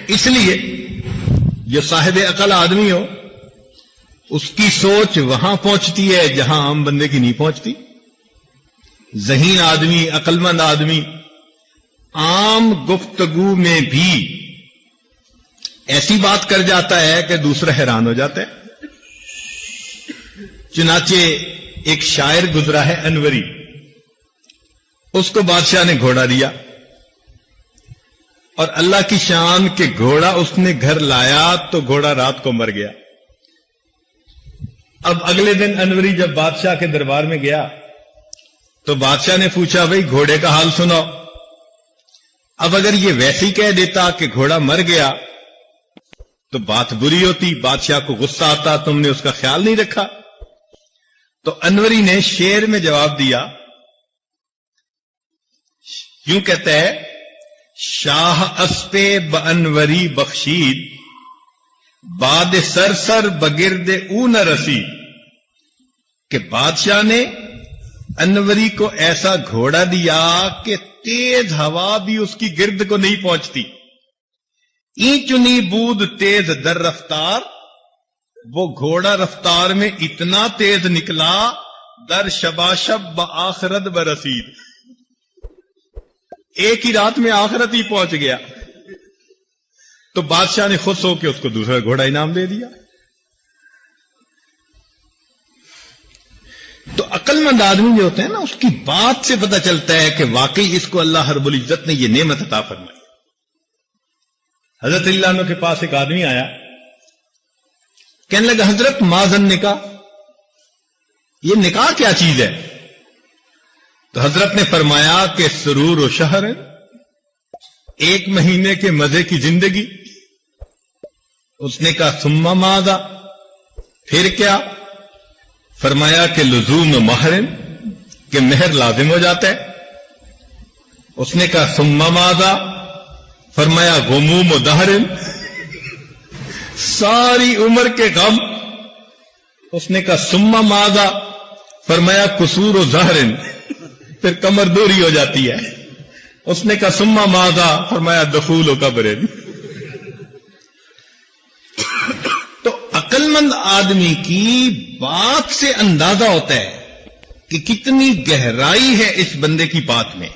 اس لیے جو صاحب عقل آدمی ہو اس کی سوچ وہاں پہنچتی ہے جہاں عام بندے کی نہیں پہنچتی. ذہین آدمی، عقل مند آدمی عام گفتگو میں بھی ایسی بات کر جاتا ہے کہ دوسرا حیران ہو جاتا ہے. چنانچہ ایک شاعر گزرا ہے انوری، اس کو بادشاہ نے گھوڑا دیا اور اللہ کی شان کہ گھوڑا اس نے گھر لایا تو گھوڑا رات کو مر گیا. اب اگلے دن انوری جب بادشاہ کے دربار میں گیا تو بادشاہ نے پوچھا بھئی گھوڑے کا حال سناؤ. اب اگر یہ ویسے ہی کہہ دیتا کہ گھوڑا مر گیا تو بات بری ہوتی، بادشاہ کو غصہ آتا، تم نے اس کا خیال نہیں رکھا. تو انوری نے شعر میں جواب دیا، یوں کہتا ہے، شاہ اسپے بانوری بخشید باد سر سر بگرد او نہ رسید، کہ بادشاہ نے انوری کو ایسا گھوڑا دیا کہ تیز ہوا بھی اس کی گرد کو نہیں پہنچتی. این چنی بود تیز در رفتار، وہ گھوڑا رفتار میں اتنا تیز نکلا، در شباشب بآخرت برسید، ایک ہی رات میں آخرت ہی پہنچ گیا. تو بادشاہ نے خوش ہو کے اس کو دوسرا گھوڑا انعام دے دیا. تو عقل مند آدمی جو ہوتے ہیں نا، اس کی بات سے پتہ چلتا ہے کہ واقعی اس کو اللہ رب العزت نے یہ نعمت عطا فرمائی. حضرت اللہ عنہ کے پاس ایک آدمی آیا، کہنے لگا حضرت ماذن نکاح، یہ نکاح کیا چیز ہے؟ تو حضرت نے فرمایا کہ سرور و شہر، ایک مہینے کے مزے کی زندگی. اس نے کہا ثم ماذا، پھر کیا؟ فرمایا کہ لزوم محرم، کہ مہر لازم ہو جاتا ہے. اس نے کہا ثم ماذا، فرمایا غموم و دہرن، ساری عمر کے غم. اس نے کہا ثم ماذا، فرمایا قصور و زہرن، پھر کمر دوری ہو جاتی ہے. اس نے کہا ثم ماذا، فرمایا دخول و قبرن. تو عقل مند آدمی کی بات سے اندازہ ہوتا ہے کہ کتنی گہرائی ہے اس بندے کی بات میں.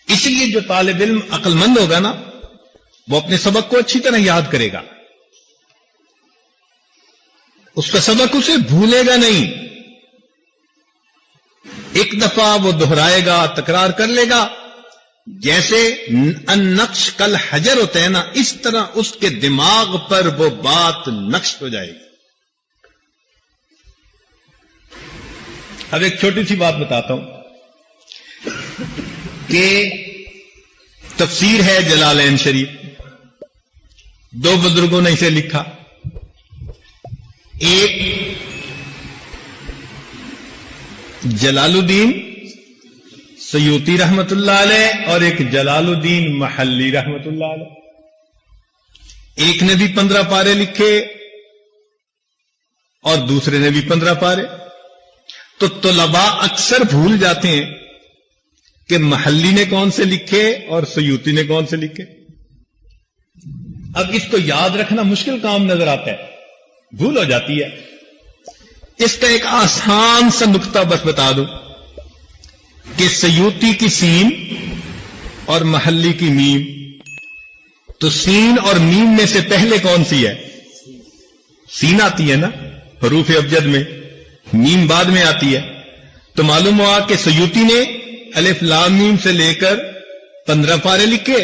اس لیے جو طالب علم عقل مند ہوگا نا، وہ اپنے سبق کو اچھی طرح یاد کرے گا، اس کا سبق اسے بھولے گا نہیں. ایک دفعہ وہ دہرائے گا، تکرار کر لے گا. جیسے النقش کل حجر ہوتا ہے نا، اس طرح اس کے دماغ پر وہ بات نقش ہو جائے گی. اب ایک چھوٹی سی بات بتاتا ہوں کہ تفسیر ہے جلالین شریف، دو بزرگوں نے اسے لکھا. ایک جلال الدین سیوطی رحمت اللہ علیہ اور ایک جلال الدین محلی رحمت اللہ علیہ. ایک نے بھی 15 پارے لکھے اور دوسرے نے بھی 15 پارے. تو طلباء اکثر بھول جاتے ہیں کہ محلی نے کون سے لکھے اور سیوطی نے کون سے لکھے. اب اس کو یاد رکھنا مشکل کام نظر آتا ہے، بھول ہو جاتی ہے. اس کا ایک آسان سا نقطہ بس بتا دوں کہ سیوطی کی سین اور محلی کی میم. تو سین اور میم میں سے پہلے کون سی ہے؟ سین آتی ہے نا حروف ابجد میں، میم بعد میں آتی ہے. تو معلوم ہوا کہ سیوطی نے الف لام میم سے لے کر 15 پارے لکھے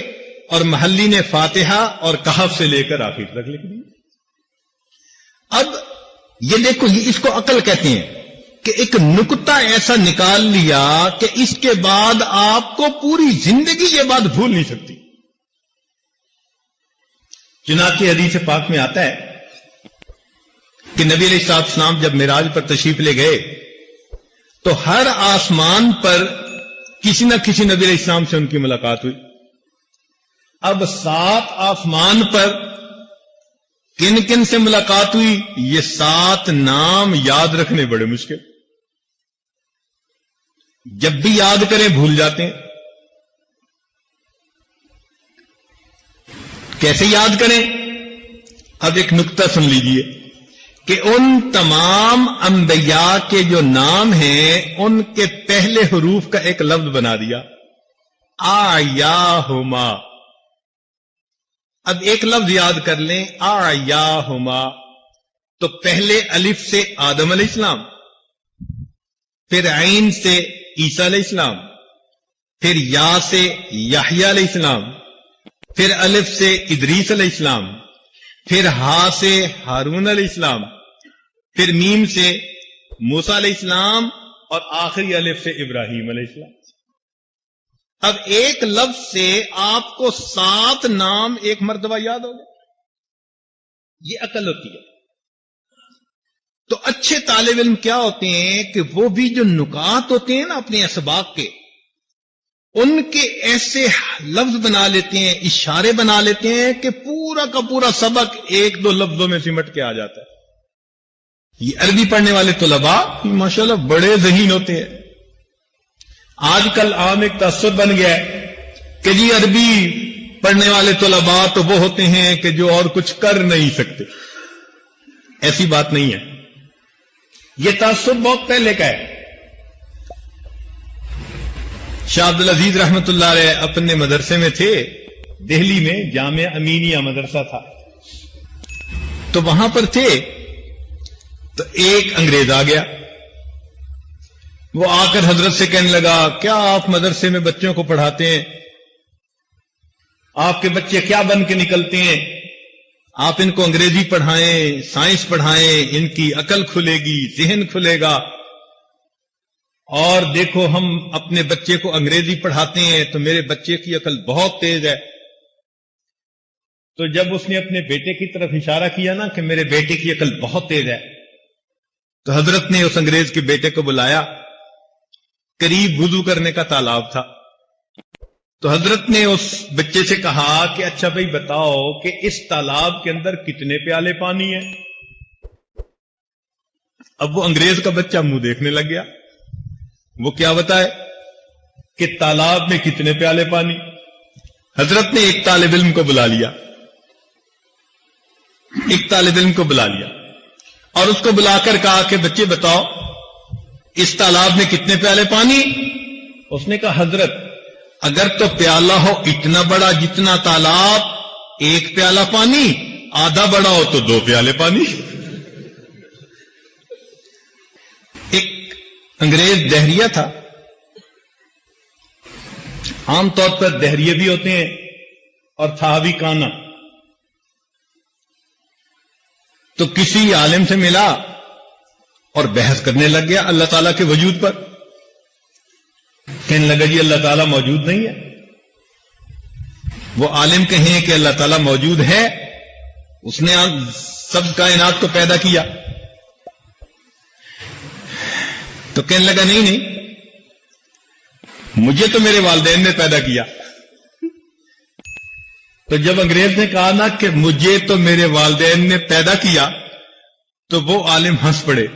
اور محلی نے فاتحہ اور کہف سے لے کر آخر تک لکھ دی. اب یہ دیکھو، یہ اس کو عقل کہتے ہیں کہ ایک نکتہ ایسا نکال لیا کہ اس کے بعد آپ کو پوری زندگی یہ بات بھول نہیں سکتی. چنانچہ حدیث پاک میں آتا ہے کہ نبی علیہ السلام جب معراج پر تشریف لے گئے تو ہر آسمان پر کسی نہ کسی نبی علیہ السلام سے ان کی ملاقات ہوئی. اب 7 آسمان پر کن کن سے ملاقات ہوئی، یہ 7 نام یاد رکھنے بڑے مشکل. جب بھی یاد کریں بھول جاتے ہیں. کیسے یاد کریں؟ اب ایک نکتہ سن لیجئے کہ ان تمام انبیاء کے جو نام ہیں ان کے پہلے حروف کا ایک لفظ بنا دیا، آیاہما۔ اب ایک لفظ یاد کر لیں، آیاہما، تو پہلے الف سے آدم علیہ السلام، پھر عین سے عیسیٰ علیہ السلام، پھر یا سے یحییٰ علیہ السلام، پھر الف سے ادریس علیہ السلام، پھر ہا سے ہارون علیہ السلام، پھر میم سے موسیٰ علیہ السلام، اور آخری الف سے ابراہیم علیہ السلام۔ اب ایک لفظ سے آپ کو 7 نام ایک مرتبہ یاد ہو گئے، یہ عقل ہوتی ہے۔ تو اچھے طالب علم کیا ہوتے ہیں کہ وہ بھی جو نکات ہوتے ہیں نا اپنے اسباق کے، ان کے ایسے لفظ بنا لیتے ہیں، اشارے بنا لیتے ہیں کہ پورا کا پورا سبق 1-2 لفظوں میں سمٹ کے آ جاتا ہے۔ یہ عربی پڑھنے والے طلباء ماشاءاللہ بڑے ذہین ہوتے ہیں۔ آج کل عام ایک تعصب بن گیا ہے کہ جی عربی پڑھنے والے طلباء تو وہ ہوتے ہیں کہ جو اور کچھ کر نہیں سکتے۔ ایسی بات نہیں ہے، یہ تعصب بہت پہلے کا ہے۔ شاہ عبد العزیز رحمت اللہ علیہ اپنے مدرسے میں تھے، دہلی میں جامعہ امینیہ مدرسہ تھا، تو وہاں پر تھے تو ایک انگریز آ گیا، وہ آ کر حضرت سے کہنے لگا کیا آپ مدرسے میں بچوں کو پڑھاتے ہیں؟ آپ کے بچے کیا بن کے نکلتے ہیں؟ آپ ان کو انگریزی پڑھائیں، سائنس پڑھائیں، ان کی عقل کھلے گی، ذہن کھلے گا۔ اور دیکھو ہم اپنے بچے کو انگریزی پڑھاتے ہیں تو میرے بچے کی عقل بہت تیز ہے۔ تو جب اس نے اپنے بیٹے کی طرف اشارہ کیا نا کہ میرے بیٹے کی عقل بہت تیز ہے، تو حضرت نے اس انگریز کے بیٹے کو بلایا، قریب وضو کرنے کا تالاب تھا، تو حضرت نے اس بچے سے کہا کہ اچھا بھائی بتاؤ کہ اس تالاب کے اندر کتنے پیالے پانی ہیں؟ اب وہ انگریز کا بچہ منہ دیکھنے لگ گیا، وہ کیا بتائے کہ تالاب میں کتنے پیالے پانی؟ حضرت نے ایک طالب علم کو بلا لیا، اور اس کو بلا کر کہا کہ بچے بتاؤ اس تالاب میں کتنے پیالے پانی؟ اس نے کہا حضرت اگر تو پیالہ ہو اتنا بڑا جتنا تالاب، 1 پیالہ پانی، آدھا بڑا ہو تو 2 پیالے پانی۔ ایک انگریز دہریہ تھا، عام طور پر دہریے بھی ہوتے ہیں اور تھا بھی کانا، تو کسی عالم سے ملا اور بحث کرنے لگ گیا اللہ تعالیٰ کے وجود پر۔ کہنے لگا جی اللہ تعالیٰ موجود نہیں ہے۔ وہ عالم کہیں کہ اللہ تعالیٰ موجود ہے، اس نے سب کائنات کو پیدا کیا، تو کہنے لگا نہیں مجھے تو میرے والدین نے پیدا کیا۔ تو جب انگریز نے کہا نا کہ مجھے تو میرے والدین نے پیدا کیا، تو وہ عالم ہنس پڑے۔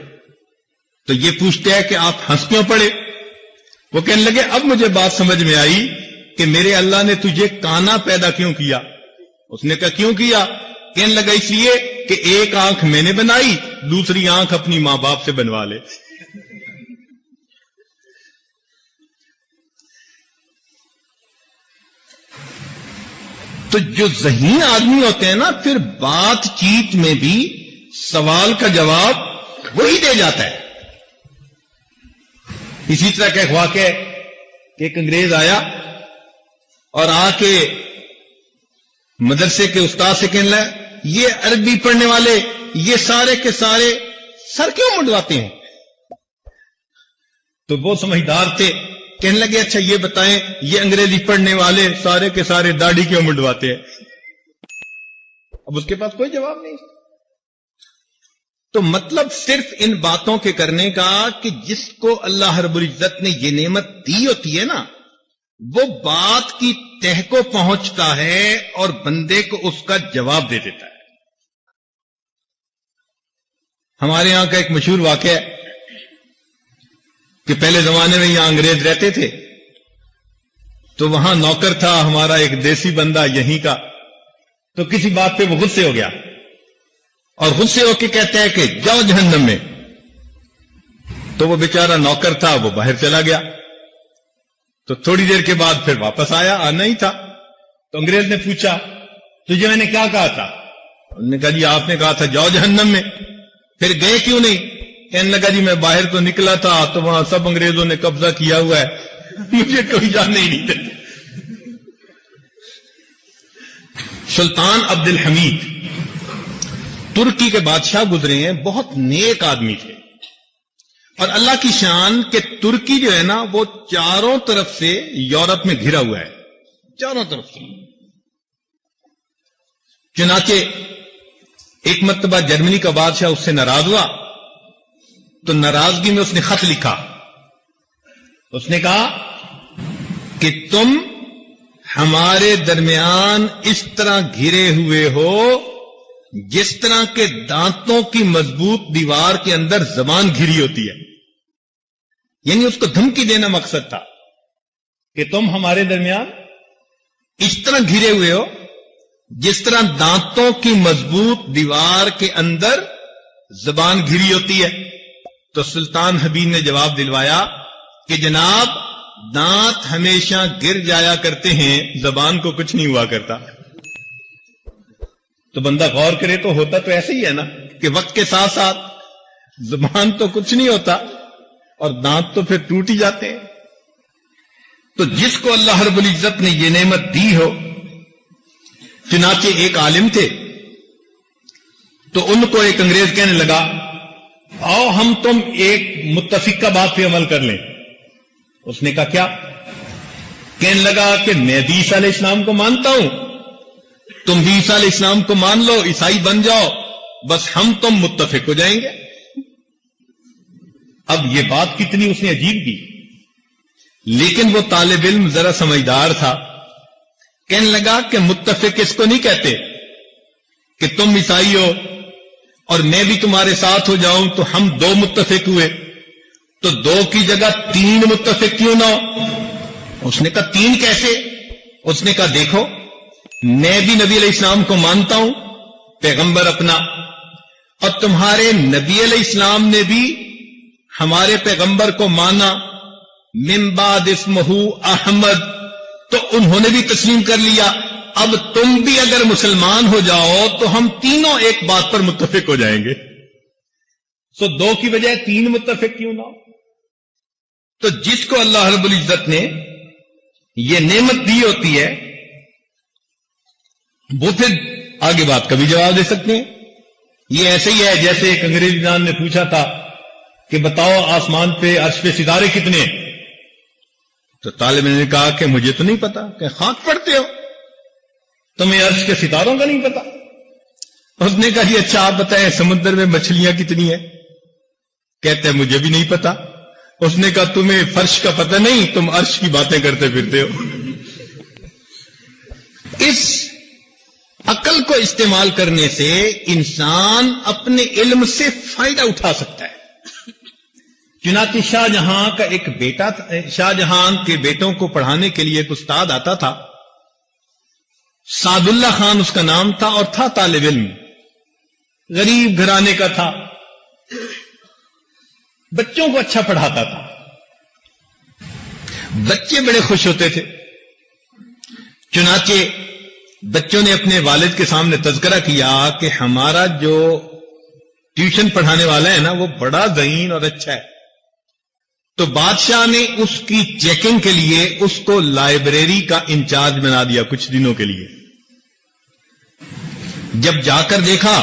تو یہ پوچھتے ہیں کہ آپ ہنس کیوں پڑے؟ وہ کہنے لگے اب مجھے بات سمجھ میں آئی کہ میرے اللہ نے تجھے کانا پیدا کیوں کیا؟ اس نے کہا کیوں کیا؟ کہنے لگا اس لیے کہ ایک آنکھ میں نے بنائی، دوسری آنکھ اپنی ماں باپ سے بنوا لے۔ تو جو ذہین آدمی ہوتے ہیں نا، پھر بات چیت میں بھی سوال کا جواب وہی دے جاتا ہے۔ اسی طرح کا ایک واقعہ ہے کہ ایک انگریز آیا اور آ کے مدرسے کے استاد سے کہنے لگا یہ عربی پڑھنے والے یہ سارے کے سارے سر کیوں منڈواتے ہیں؟ تو وہ سمجھدار تھے، کہنے لگے اچھا یہ بتائیں یہ انگریزی پڑھنے والے سارے کے سارے داڑھی کیوں منڈواتے ہیں؟ اب اس کے پاس کوئی جواب نہیں۔ تو مطلب صرف ان باتوں کے کرنے کا کہ جس کو اللہ رب العزت نے یہ نعمت دی ہوتی ہے نا، وہ بات کی تہ کو پہنچتا ہے اور بندے کو اس کا جواب دے دیتا ہے۔ ہمارے یہاں کا ایک مشہور واقعہ ہے کہ پہلے زمانے میں یہاں انگریز رہتے تھے، تو وہاں نوکر تھا ہمارا ایک دیسی بندہ یہیں کا، تو کسی بات پہ وہ غصے ہو گیا اور غصے ہو کے کہتا ہے کہ جاؤ جہنم میں. تو وہ بیچارہ نوکر تھا، وہ باہر چلا گیا. تو تھوڑی دیر کے بعد پھر واپس آیا، آنا ہی تھا. تو انگریز نے پوچھا تجھے میں نے کیا کہا تھا؟ انہوں نے کہا جی آپ نے کہا تھا جاؤ جہنم میں. پھر گئے کیوں نہیں؟ کہنے لگا جی میں باہر تو نکلا تھا تو وہاں سب انگریزوں نے قبضہ کیا ہوا ہے، مجھے کوئی جانے ہی نہیں دیتا. سلطان عبد الحمید ترکی کے بادشاہ گزرے ہیں، بہت نیک آدمی تھے. اور اللہ کی شان کہ ترکی جو ہے نا وہ چاروں طرف سے یورپ میں گھرا ہوا ہے، چاروں طرف سے. چنانچہ ایک مرتبہ جرمنی کا بادشاہ اس سے ناراض ہوا تو ناراضگی میں اس نے خط لکھا. اس نے کہا کہ تم ہمارے درمیان اس طرح گھرے ہوئے ہو جس طرح کے دانتوں کی مضبوط دیوار کے اندر زبان گھری ہوتی ہے. یعنی اس کو دھمکی دینا مقصد تھا کہ تم ہمارے درمیان اس طرح گھرے ہوئے ہو جس طرح دانتوں کی مضبوط دیوار کے اندر زبان گھری ہوتی ہے. تو سلطان حبیب نے جواب دلوایا کہ جناب دانت ہمیشہ گر جایا کرتے ہیں، زبان کو کچھ نہیں ہوا کرتا. تو بندہ غور کرے تو ہوتا تو ایسے ہی ہے نا کہ وقت کے ساتھ ساتھ زبان تو کچھ نہیں ہوتا اور دانت تو پھر ٹوٹ ہی جاتے ہیں. تو جس کو اللہ رب العزت نے یہ نعمت دی ہو، چنانچہ ایک عالم تھے تو ان کو ایک انگریز کہنے لگا آؤ ہم تم ایک متفقہ بات پہ عمل کر لیں. اس نے کہا کیا؟ کہنے لگا کہ میں بھی عیسیٰ علیہ السلام کو مانتا ہوں، تم بھی عیسیٰ علیہ السلام کو مان لو، عیسائی بن جاؤ، بس ہم تم متفق ہو جائیں گے. اب یہ بات کتنی اس نے عجیب کی، لیکن وہ طالب علم ذرا سمجھدار تھا. کہنے لگا کہ متفق اس کو نہیں کہتے کہ تم عیسائی ہو اور میں بھی تمہارے ساتھ ہو جاؤں تو ہم دو متفق ہوئے، تو دو کی جگہ تین متفق کیوں نہ ہو؟ اس نے کہا تین کیسے؟ اس نے کہا دیکھو میں بھی نبی علیہ السلام کو مانتا ہوں، پیغمبر اپنا، اور تمہارے نبی علیہ السلام نے بھی ہمارے پیغمبر کو مانا، من بعد اسمہ احمد، تو انہوں نے بھی تسلیم کر لیا. اب تم بھی اگر مسلمان ہو جاؤ تو ہم تینوں ایک بات پر متفق ہو جائیں گے. سو دو کی بجائے تین متفق کیوں نہ ہو؟ تو جس کو اللہ رب العزت نے یہ نعمت دی ہوتی ہے وہ پھر آگے بات کا بھی جواب دے سکتے ہیں. یہ ایسے ہی ہے جیسے ایک انگریزی جان نے پوچھا تھا کہ بتاؤ آسمان پہ عرش پہ ستارے کتنے ہیں؟ تو طالب نے کہا کہ مجھے تو نہیں پتا. کہ خاک پڑھتے ہو، تمہیں عرش کے ستاروں کا نہیں پتا؟ اس نے کہا جی اچھا آپ بتائیں سمندر میں مچھلیاں کتنی ہیں؟ کہتے ہیں مجھے بھی نہیں پتا. اس نے کہا تمہیں فرش کا پتہ نہیں، تم عرش کی باتیں کرتے پھرتے ہو. اس عقل کو استعمال کرنے سے انسان اپنے علم سے فائدہ اٹھا سکتا ہے. چنانچہ شاہ جہاں کا ایک بیٹا تھا، شاہ جہاں کے بیٹوں کو پڑھانے کے لیے ایک استاد آتا تھا، سعد اللہ خان اس کا نام تھا، اور تھا طالب علم، غریب گھرانے کا تھا، بچوں کو اچھا پڑھاتا تھا، بچے بڑے خوش ہوتے تھے. چنانچہ بچوں نے اپنے والد کے سامنے تذکرہ کیا کہ ہمارا جو ٹیوشن پڑھانے والا ہے نا وہ بڑا ذہین اور اچھا ہے. تو بادشاہ نے اس کی چیکنگ کے لیے اس کو لائبریری کا انچارج بنا دیا کچھ دنوں کے لیے. جب جا کر دیکھا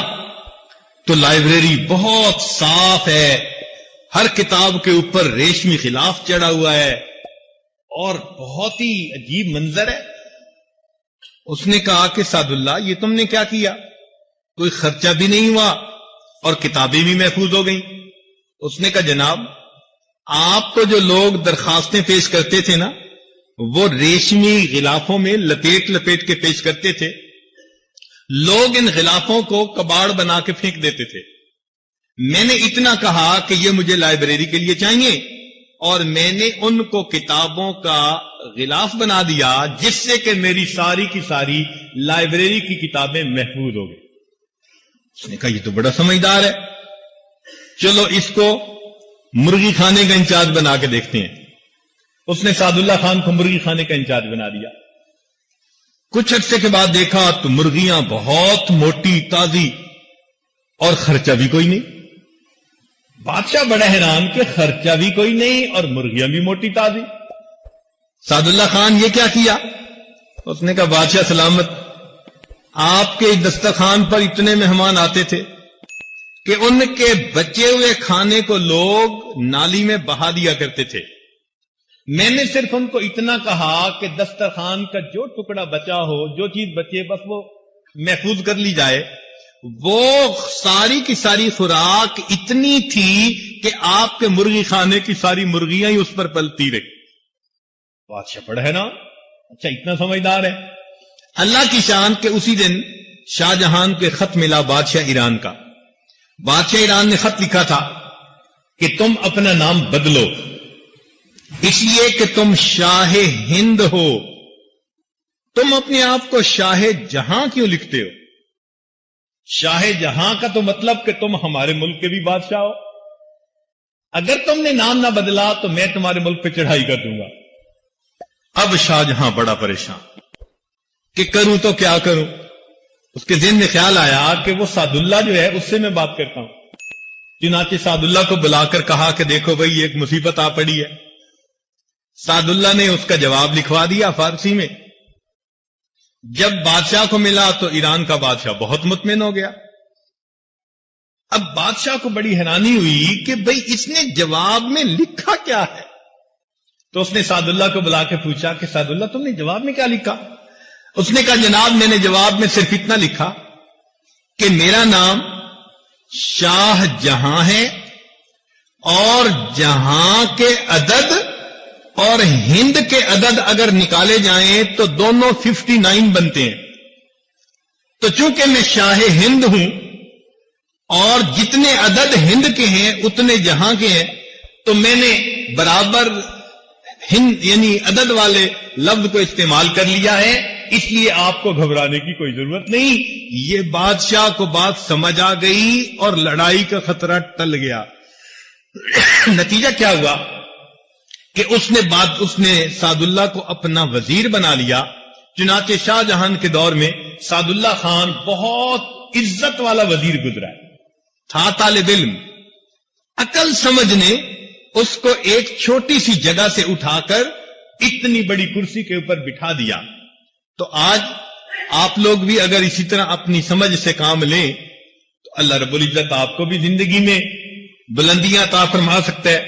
تو لائبریری بہت صاف ہے، ہر کتاب کے اوپر ریشمی غلاف چڑھا ہوا ہے اور بہت ہی عجیب منظر ہے. اس نے کہا کہ سعد اللہ یہ تم نے کیا کیا؟ کوئی خرچہ بھی نہیں ہوا اور کتابیں بھی محفوظ ہو گئیں. اس نے کہا جناب آپ کو جو لوگ درخواستیں پیش کرتے تھے نا وہ ریشمی غلافوں میں لپیٹ لپیٹ کے پیش کرتے تھے، لوگ ان غلافوں کو کباڑ بنا کے پھینک دیتے تھے. میں نے اتنا کہا کہ یہ مجھے لائبریری کے لیے چاہیے اور میں نے ان کو کتابوں کا غلاف بنا دیا جس سے کہ میری ساری کی ساری لائبریری کی کتابیں محفوظ ہو گئی. اس نے کہا یہ تو بڑا سمجھدار ہے، چلو اس کو مرغی خانے کا انچارج بنا کے دیکھتے ہیں. اس نے سعد اللہ خان کو مرغی خانے کا انچارج بنا دیا. کچھ عرصے کے بعد دیکھا تو مرغیاں بہت موٹی تازی اور خرچہ بھی کوئی نہیں. بادشاہ بڑا حیران کہ خرچہ بھی کوئی نہیں اور مرغیاں بھی موٹی تازی. سعد اللہ خان یہ کیا کیا؟ اس نے کہا بادشاہ سلامت، آپ کے دسترخوان پر اتنے مہمان آتے تھے کہ ان کے بچے ہوئے کھانے کو لوگ نالی میں بہا دیا کرتے تھے. میں نے صرف ان کو اتنا کہا کہ دسترخوان کا جو ٹکڑا بچا ہو، جو چیز بچے بس وہ محفوظ کر لی جائے. وہ ساری کی ساری خوراک اتنی تھی کہ آپ کے مرغی خانے کی ساری مرغیاں ہی اس پر پلتی رہی. بادشاہ پڑھا ہے نا، اچھا اتنا سمجھدار ہے. اللہ کی شان کہ اسی دن شاہ جہان کے خط ملا بادشاہ ایران کا. بادشاہ ایران نے خط لکھا تھا کہ تم اپنا نام بدلو اس لیے کہ تم شاہ ہند ہو. تم اپنے آپ کو شاہ جہاں کیوں لکھتے ہو؟ شاہ جہاں کا تو مطلب کہ تم ہمارے ملک کے بھی بادشاہ ہو. اگر تم نے نام نہ بدلا تو میں تمہارے ملک پہ چڑھائی کر دوں گا. اب شاہ جہاں بڑا پریشان کہ کروں تو کیا کروں. اس کے ذہن میں خیال آیا کہ وہ سعد اللہ جو ہے اس سے میں بات کرتا ہوں. چنانچہ سعد اللہ کو بلا کر کہا کہ دیکھو بھائی ایک مصیبت آ پڑی ہے. سعد اللہ نے اس کا جواب لکھوا دیا فارسی میں. جب بادشاہ کو ملا تو ایران کا بادشاہ بہت مطمئن ہو گیا. اب بادشاہ کو بڑی حیرانی ہوئی کہ بھئی اس نے جواب میں لکھا کیا ہے. تو اس نے سعد اللہ کو بلا کے پوچھا کہ سعد اللہ تم نے جواب میں کیا لکھا؟ اس نے کہا جناب میں نے جواب میں صرف اتنا لکھا کہ میرا نام شاہ جہاں ہے اور جہاں کے عدد اور ہند کے عدد اگر نکالے جائیں تو دونوں 59 بنتے ہیں. تو چونکہ میں شاہ ہند ہوں اور جتنے عدد ہند کے ہیں اتنے جہاں کے ہیں تو میں نے برابر ہند یعنی عدد والے لفظ کو استعمال کر لیا ہے. اس لیے آپ کو گھبرانے کی کوئی ضرورت نہیں. یہ بادشاہ کو بات سمجھ آ گئی اور لڑائی کا خطرہ ٹل گیا. نتیجہ کیا ہوا کہ اس نے سعد اللہ کو اپنا وزیر بنا لیا. چنانچہ شاہ جہان کے دور میں سعد اللہ خان بہت عزت والا وزیر گزرا ہے. تھا طالب علم. عقل سمجھ نے اس کو ایک چھوٹی سی جگہ سے اٹھا کر اتنی بڑی کرسی کے اوپر بٹھا دیا. تو آج آپ لوگ بھی اگر اسی طرح اپنی سمجھ سے کام لیں تو اللہ رب العزت آپ کو بھی زندگی میں بلندیاں عطا فرما سکتا ہے.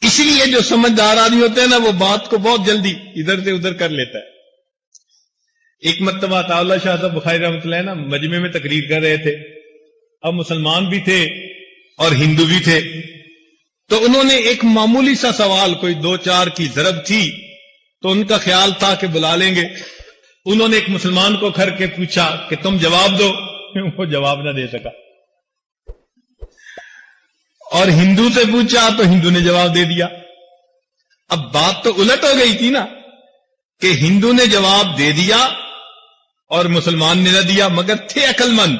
اسی لیے جو سمجھدار آدمی ہوتا ہے نا وہ بات کو بہت جلدی ادھر سے ادھر کر لیتا ہے. ایک مرتبہ عطا اللہ شاہ صاحب بخاری رحمۃ اللہ نا مجمع میں تقریر کر رہے تھے. اب مسلمان بھی تھے اور ہندو بھی تھے. تو انہوں نے ایک معمولی سا سوال کوئی 2-4 کی ضرب تھی تو ان کا خیال تھا کہ بلا لیں گے. انہوں نے ایک مسلمان کو کر کے پوچھا کہ تم جواب دو. وہ جواب نہ دے سکا. اور ہندو سے پوچھا تو ہندو نے جواب دے دیا. اب بات تو الٹ ہو گئی تھی نا کہ ہندو نے جواب دے دیا اور مسلمان نے نہ دیا. مگر تھے عقل مند.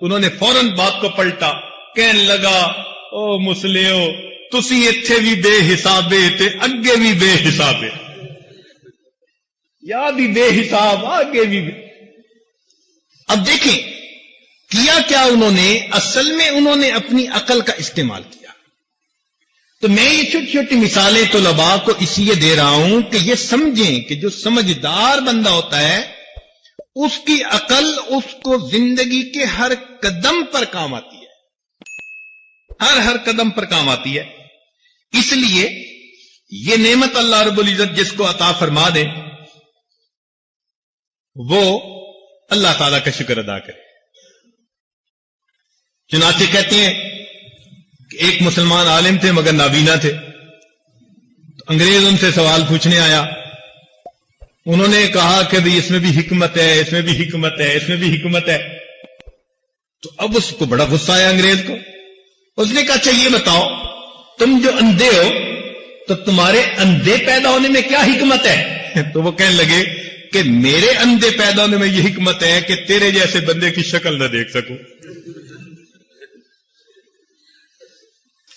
انہوں نے فوراً بات کو پلٹا. کہنے لگا او مسلیو تسی اتھے بھی بے حسابے تے اگے بھی بے حسابے. یا بھی بے حساب آگے بھی بے. اب دیکھیں کیا انہوں نے اصل میں انہوں نے اپنی عقل کا استعمال کیا. تو میں یہ چھوٹی چھوٹی مثالیں طلباء کو اس لیے دے رہا ہوں کہ یہ سمجھیں کہ جو سمجھدار بندہ ہوتا ہے اس کی عقل اس کو زندگی کے ہر قدم پر کام آتی ہے. ہر قدم پر کام آتی ہے. اس لیے یہ نعمت اللہ رب العزت جس کو عطا فرما دے وہ اللہ تعالی کا شکر ادا کرے. چنانچہ کہتے ہیں کہ ایک مسلمان عالم تھے مگر نابینا تھے. تو انگریز ان سے سوال پوچھنے آیا. انہوں نے کہا کہ بھی اس میں بھی حکمت ہے, اس میں بھی حکمت ہے, اس میں بھی حکمت ہے. تو اب اس کو بڑا غصہ آیا انگریز کو. اس نے کہا اچھا یہ بتاؤ تم جو اندھے ہو تو تمہارے اندھے پیدا ہونے میں کیا حکمت ہے؟ تو وہ کہنے لگے کہ میرے اندھے پیدا ہونے میں یہ حکمت ہے کہ تیرے جیسے بندے کی شکل نہ دیکھ سکوں۔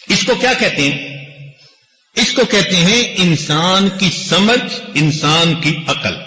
اس کو کیا کہتے ہیں؟ اس کو کہتے ہیں انسان کی سمجھ، انسان کی عقل۔